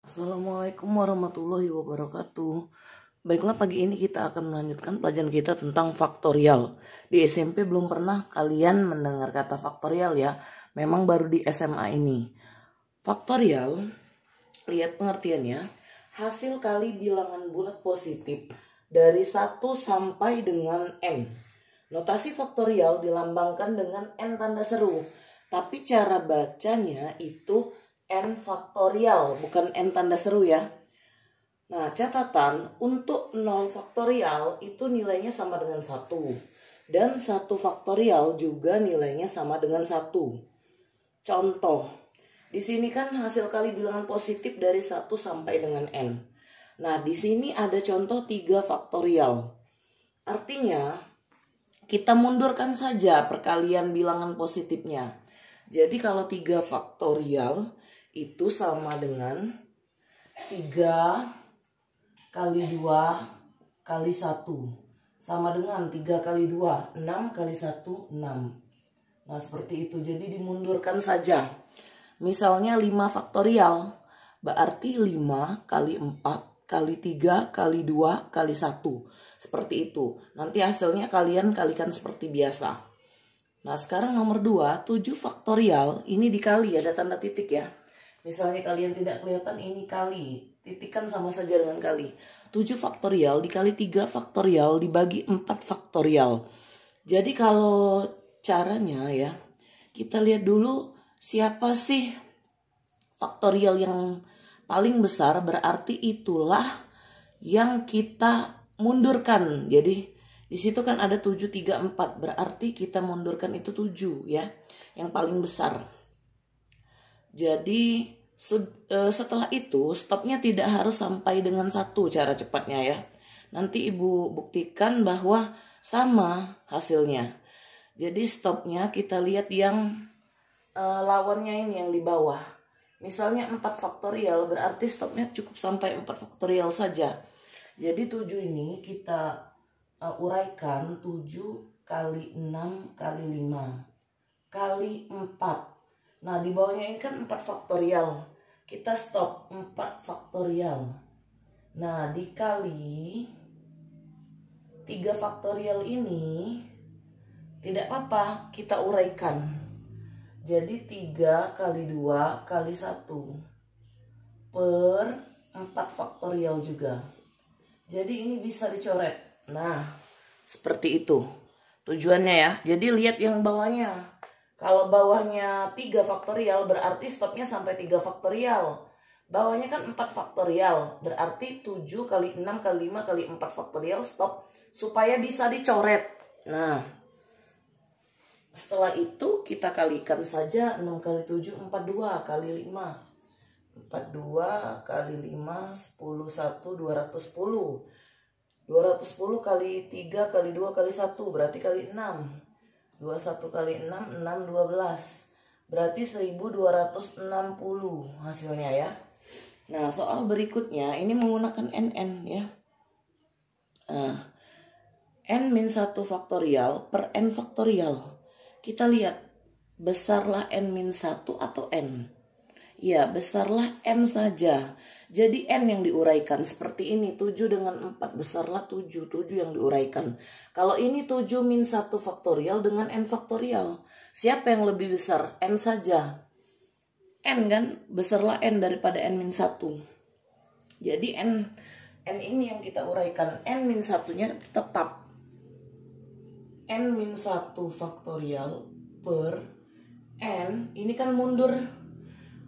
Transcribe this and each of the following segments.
Assalamualaikum warahmatullahi wabarakatuh. Baiklah, pagi ini kita akan melanjutkan pelajaran kita tentang faktorial. Di SMP belum pernah kalian mendengar kata faktorial ya. Memang baru di SMA ini. Faktorial, lihat pengertiannya, hasil kali bilangan bulat positif dari 1 sampai dengan n. Notasi faktorial dilambangkan dengan n tanda seru. Tapi cara bacanya itu n faktorial, bukan n tanda seru ya. Nah, catatan untuk 0 faktorial itu nilainya sama dengan 1. Dan 1 faktorial juga nilainya sama dengan 1. Contoh, di sini kan hasil kali bilangan positif dari 1 sampai dengan n. Nah, di sini ada contoh 3 faktorial. Artinya, kita mundurkan saja perkalian bilangan positifnya. Jadi kalau 3 faktorial itu sama dengan 3 kali 2 kali 1. Sama dengan 3 kali 2, 6 kali 1, 6. Nah seperti itu, jadi dimundurkan saja. Misalnya 5 faktorial, berarti 5 kali 4 kali 3 kali 2 kali 1. Seperti itu, nanti hasilnya kalian kalikan seperti biasa. Nah sekarang nomor 2, 7 faktorial, ini dikali ada tanda titik ya. Misalnya kalian tidak kelihatan, ini kali, titik kan sama saja dengan kali. 7 faktorial dikali 3 faktorial dibagi 4 faktorial. Jadi kalau caranya ya, kita lihat dulu siapa sih faktorial yang paling besar, berarti itulah yang kita mundurkan. Jadi di situ kan ada 7, 3, 4. Berarti kita mundurkan itu 7 ya. Yang paling besar. Jadi setelah itu stopnya tidak harus sampai dengan 1 cara cepatnya ya. Nanti ibu buktikan bahwa sama hasilnya. Jadi stopnya kita lihat yang lawannya ini yang di bawah. Misalnya 4 faktorial berarti stopnya cukup sampai 4 faktorial saja. Jadi 7 ini kita uraikan 7 kali 6 kali 5 kali 4. Nah di bawahnya ini kan 4 faktorial. Kita stop 4 faktorial. Nah dikali 3 faktorial ini tidak apa-apa, kita uraikan. Jadi 3 kali 2 kali 1 per 4 faktorial juga. Jadi ini bisa dicoret. Nah, seperti itu tujuannya ya. Jadi lihat yang bawahnya. Kalau bawahnya 3 faktorial berarti stopnya sampai 3 faktorial. Bawahnya kan 4 faktorial. Berarti 7 kali 6 kali 5 kali 4 faktorial stop. Supaya bisa dicoret. Nah, setelah itu kita kalikan saja 6 kali 7, 42 kali 5. 42 kali 5, 10, 1, 210. 210 kali 3 kali 2 kali 1 berarti kali 6. 21 kali 6, 6, 12. Berarti 1260 hasilnya ya. Nah soal berikutnya ini menggunakan NN ya. N-1 faktorial per N faktorial. Kita lihat besarlah N-1 atau N. Ya besarlah N saja. Jadi N yang diuraikan seperti ini. 7 dengan 4 besarlah 7. 7 yang diuraikan. Kalau ini 7 min 1 faktorial dengan N faktorial. Siapa yang lebih besar? N saja. N kan besarlah N daripada N min 1. Jadi N ini yang kita uraikan. N min 1-nya tetap N min 1 faktorial per N. Ini kan mundur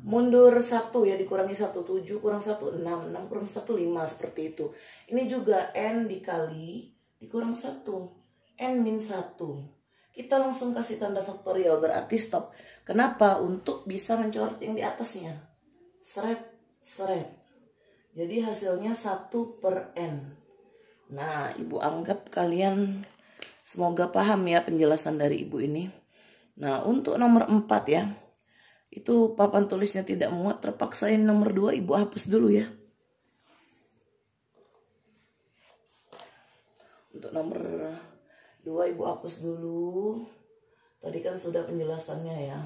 1 ya, dikurangi 1, 7 kurang 1, 6, 6 kurang 1, 5 seperti itu. Ini juga N dikali dikurang 1, N min 1. Kita langsung kasih tanda faktorial berarti stop. Kenapa? Untuk bisa mencoret yang di atasnya. Seret, seret. Jadi hasilnya 1 per N. Nah ibu anggap kalian semoga paham ya penjelasan dari ibu ini. Nah untuk nomor 4 ya. Itu papan tulisnya tidak muat, terpaksa ini nomor 2 ibu hapus dulu ya. Untuk nomor 2 ibu hapus dulu. Tadi kan sudah penjelasannya ya.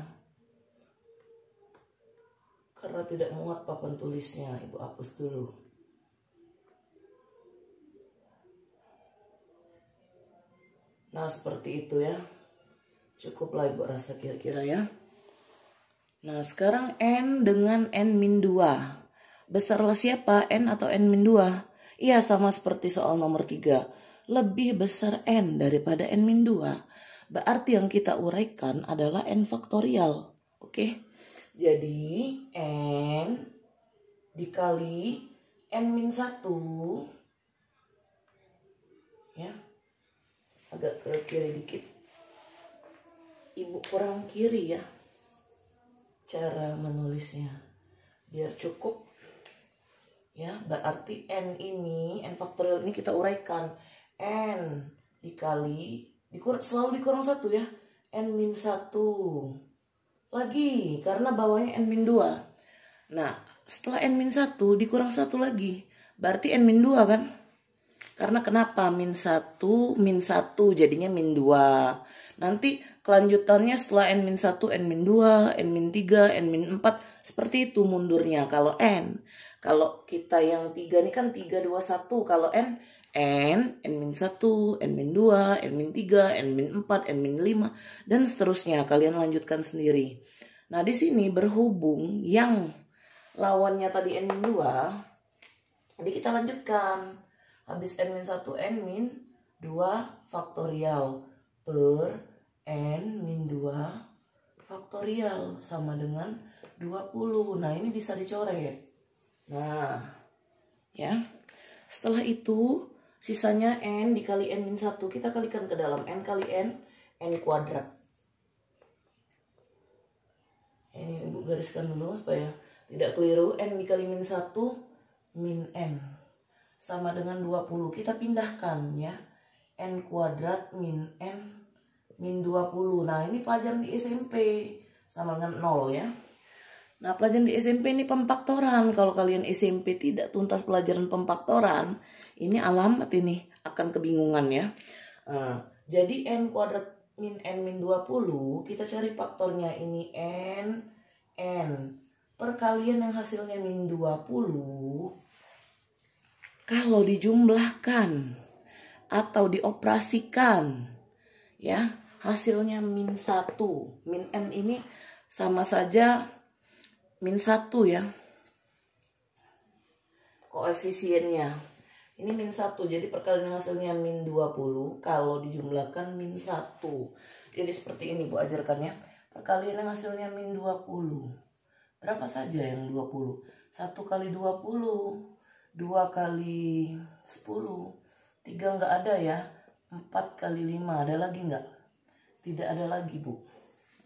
Karena tidak muat papan tulisnya, Ibu hapus dulu. Nah, seperti itu ya. Cukuplah Ibu rasa kira-kira ya. Nah, sekarang N dengan N-2. Besarlah siapa? N atau N-2? Iya, sama seperti soal nomor 3. Lebih besar N daripada N-2. Berarti yang kita uraikan adalah N faktorial. Oke. Jadi N dikali N-1. Ya. Agak ke kiri dikit. Ibu kurang kiri ya. Cara menulisnya. Biar cukup. Ya, berarti N ini, N faktorial ini kita uraikan. N dikali, selalu dikurang 1 ya. N-1. Lagi, karena bawahnya N-2. Nah, setelah N-1 dikurang 1 lagi. Berarti N-2 kan? Karena kenapa? -1, -1 jadinya -2. Nanti kelanjutannya setelah N-1, N-2, N-3, N-4. Seperti itu mundurnya kalau N. Kalau kita yang 3 ini kan 3, 2, 1. Kalau N, N-1, N-2, N-3, N-4, N-5. Dan seterusnya. Kalian lanjutkan sendiri. Nah, di sini berhubung yang lawannya tadi N-2. Jadi kita lanjutkan. Habis N-1, N-2 faktorial per N-2 faktorial sama dengan 20. Nah, ini bisa dicoret. Nah, ya. Setelah itu, sisanya N dikali N-1. Kita kalikan ke dalam. N kali N, N kuadrat. Ini Ibu gariskan dulu supaya tidak keliru. N dikali -1, min N. Sama dengan 20. Kita pindahkan ya. N kuadrat min N min 20. Nah, ini pelajaran di SMP. Sama dengan 0 ya. Nah, pelajaran di SMP ini pemfaktoran. Kalau kalian SMP tidak tuntas pelajaran pemfaktoran, ini alamat ini akan kebingungan ya. Jadi N kuadrat min N min 20, kita cari faktornya ini N. Perkalian yang hasilnya min 20, kalau dijumlahkan atau dioperasikan, ya, hasilnya min 1. Min N ini sama saja -1 ya. Koefisiennya. Ini -1. Jadi perkalian hasilnya min 20. Kalau dijumlahkan min 1. Jadi seperti ini Bu ajarkannya. Perkalian hasilnya min 20. Berapa saja yang 20? 1 kali 20. 2 kali 10. 3 nggak ada ya. 4 kali 5. Ada lagi nggak? Tidak ada lagi Bu.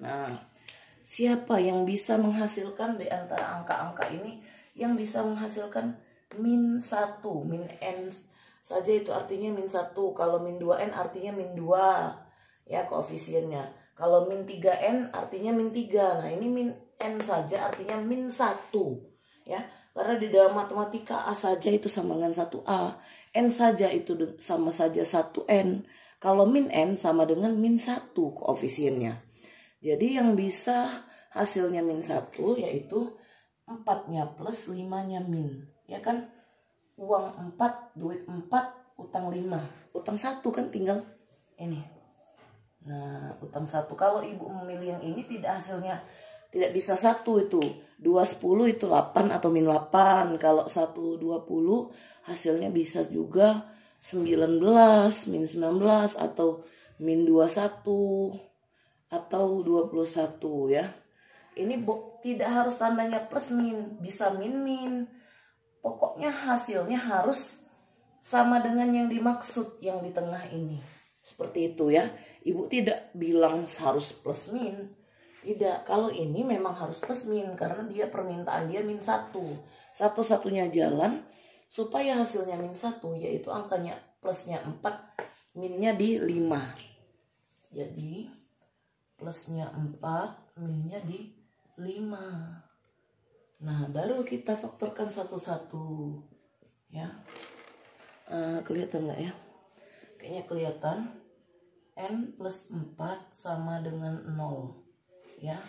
Nah, siapa yang bisa menghasilkan di antara angka-angka ini yang bisa menghasilkan min 1, min N saja itu artinya min 1. Kalau min 2N artinya min 2 ya koefisiennya. Kalau min 3N artinya min 3. Nah, ini min N saja artinya min 1 ya. Karena di dalam matematika A saja itu sama dengan 1A. N saja itu sama saja 1N. Kalau min N sama dengan min 1 koefisiennya. Jadi yang bisa hasilnya min 1 yaitu 4-nya plus 5-nya min. Ya kan? Uang 4, duit 4, utang 5. Utang 1 kan tinggal ini. Nah, utang 1. Kalau Ibu memilih yang ini tidak hasilnya tidak bisa 1 itu. 2, 10 itu 8 atau min 8. Kalau 1, 20 hasilnya bisa juga 19, min 19 atau min 21 atau 21 ya. Ini tidak harus tandanya plus min, bisa min. Pokoknya hasilnya harus sama dengan yang dimaksud yang di tengah ini. Seperti itu ya. Ibu tidak bilang harus plus min. Tidak, kalau ini memang harus plus min karena dia permintaan dia min 1. Satu-satunya jalan supaya hasilnya min 1 yaitu angkanya plusnya 4, minnya di 5. Jadi plusnya 4, minnya di 5. Nah, baru kita faktorkan satu-satu. Ya. Kelihatan nggak ya? Kayaknya kelihatan. N plus 4 sama dengan 0. Ya.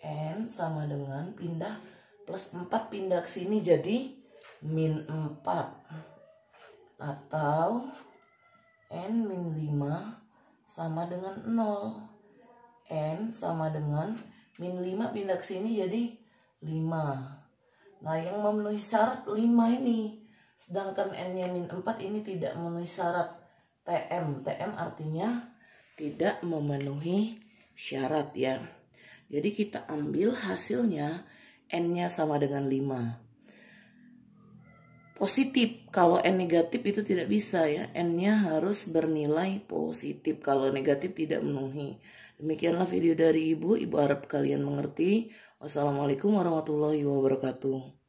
N sama dengan pindah plus 4 pindah ke sini jadi min 4. Atau N min 5 sama dengan 0. N sama dengan min 5 pindah ke sini jadi 5. Nah, yang memenuhi syarat 5 ini. Sedangkan N-nya min 4 ini tidak memenuhi syarat. TM artinya tidak memenuhi syarat ya. Jadi kita ambil hasilnya N-nya sama dengan 5. Positif, kalau N negatif itu tidak bisa ya. N-nya harus bernilai positif kalau negatif tidak memenuhi. Demikianlah video dari Ibu harap kalian mengerti. Wassalamualaikum warahmatullahi wabarakatuh.